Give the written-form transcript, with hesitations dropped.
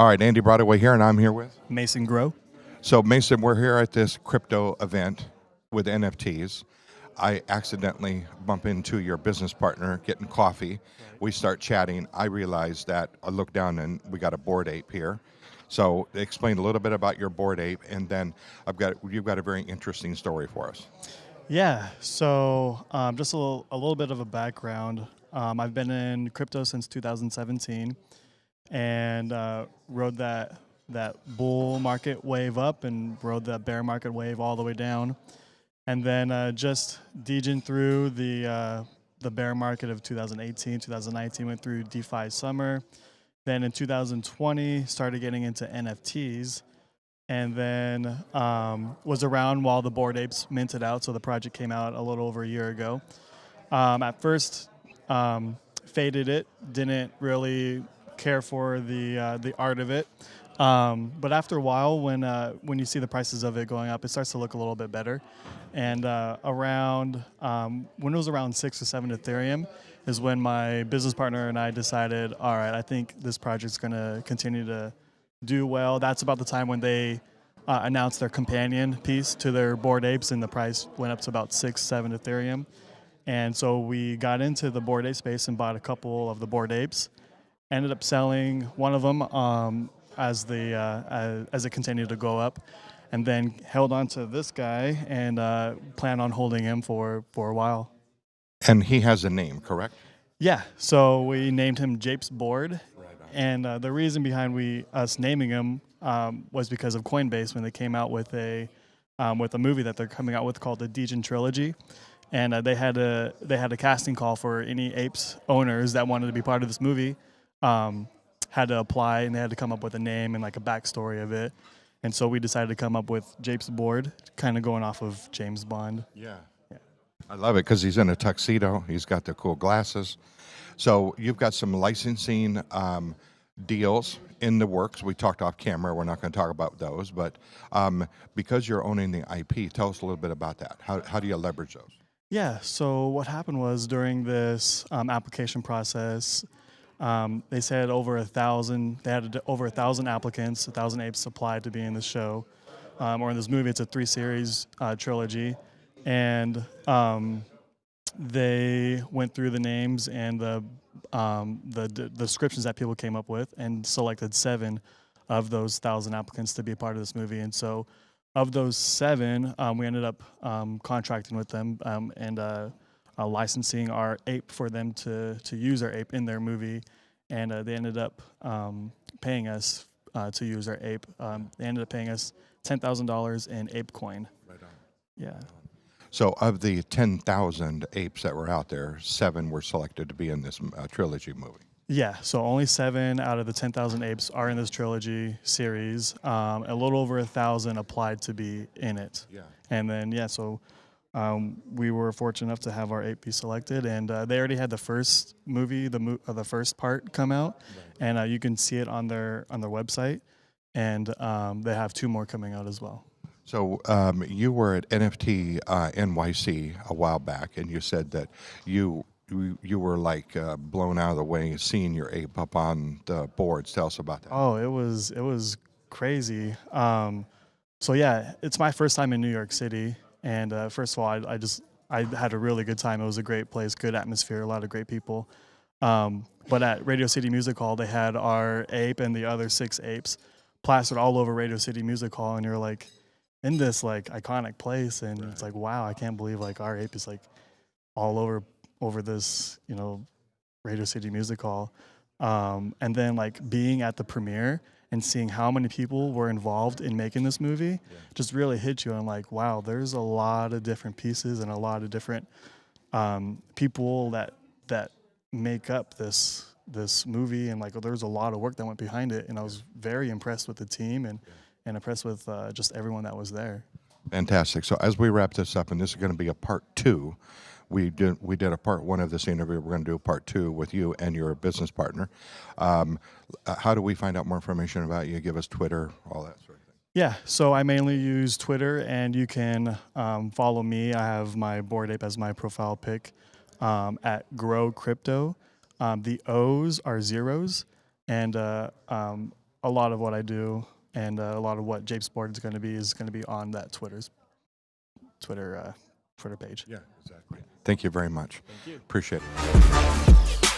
All right, Andy Broadaway here, and I'm here with. Mason Grow. So, Mason, we're here at this crypto event with NFTs. I accidentally bump into your business partner getting coffee. Right. We start chatting. I realize that I look down and we got a Bored Ape here. So, explain a little bit about your Bored Ape, and then you've got a very interesting story for us. Yeah, so just a little bit of a background. I've been in crypto since 2017 and rode that bull market wave up and rode that bear market wave all the way down. And then just DJing through the bear market of 2018, 2019, went through DeFi summer. Then in 2020, started getting into NFTs. And then was around while the Bored Apes minted out, so the project came out a little over a year ago. At first, faded it, didn't really care for the art of it. But after a while, when you see the prices of it going up, it starts to look a little bit better. And around when it was around 6 or 7 Ethereum is when my business partner and I decided, all right, I think this project's going to continue to do well. That's about the time when they announced their companion piece to their Bored Apes, and the price went up to about 6, 7 Ethereum. And so we got into the Bored Ape space and bought a couple of the Bored Apes. Ended up selling one of them as it continued to go up, and then held on to this guy and plan on holding him for a while. And he has a name, correct? Yeah, so we named him Japes Bored. And the reason behind us naming him was because of Coinbase when they came out with a movie that they're coming out with called the Degen Trilogy, and they had a casting call for any apes owners that wanted to be part of this movie, had to apply, and they had to come up with a name and like a backstory of it. And so we decided to come up with Japes Bored, kind of going off of James Bond. Yeah. I love it because he's in a tuxedo. He's got the cool glasses. So you've got some licensing deals in the works. We talked off camera. We're not going to talk about those. But because you're owning the IP, tell us a little bit about that. How do you leverage those? Yeah, so what happened was during this application process, they said over 1,000, they had over 1,000 applicants, 1,000 apes applied to be in the show, or in this movie. It's a 3-series trilogy. And they went through the names and the descriptions that people came up with and selected 7 of those 1,000 applicants to be a part of this movie. And so of those 7, we ended up contracting with them and licensing our ape for them to use our ape in their movie. And they ended up paying us to use our ape. They ended up paying us $10,000 in ape coin. Right on. Yeah. So of the 10,000 apes that were out there, 7 were selected to be in this trilogy movie. Yeah, so only 7 out of the 10,000 apes are in this trilogy series. A little over 1,000 applied to be in it. Yeah. And then, so we were fortunate enough to have our ape be selected, and they already had the first movie, the first part come out, right. And you can see it on their website, and they have 2 more coming out as well. So you were at NFT NYC a while back, and you said that you were like blown out of the way seeing your ape up on the boards. Tell us about that. Oh, it was crazy. So yeah, it's my first time in New York City, and first of all, I had a really good time. It was a great place, good atmosphere, a lot of great people. But at Radio City Music Hall, they had our ape and the other 6 apes plastered all over Radio City Music Hall, and you're like in this like iconic place, and right. It's like, wow, I can't believe like our ape is like all over this, Radio City Music Hall. And then like being at the premiere and seeing how many people were involved in making this movie just really hit you. And like, wow, there's a lot of different pieces and a lot of different people that make up this movie, and like there's a lot of work that went behind it, and I was very impressed with the team and impressed with just everyone that was there. Fantastic. So as we wrap this up, and this is going to be a part 2, we did a part 1 of this interview. We're going to do a part 2 with you and your business partner. How do we find out more information about you? Give us Twitter, all that sort of thing. Yeah, so I mainly use Twitter, and you can follow me. I have my Bored Ape as my profile pic at Grow Crypto. The O's are zeros, and a lot of what I do and a lot of what Japes Board is going to be on that Twitter page. Yeah, exactly. Thank you very much. Thank you. Appreciate it.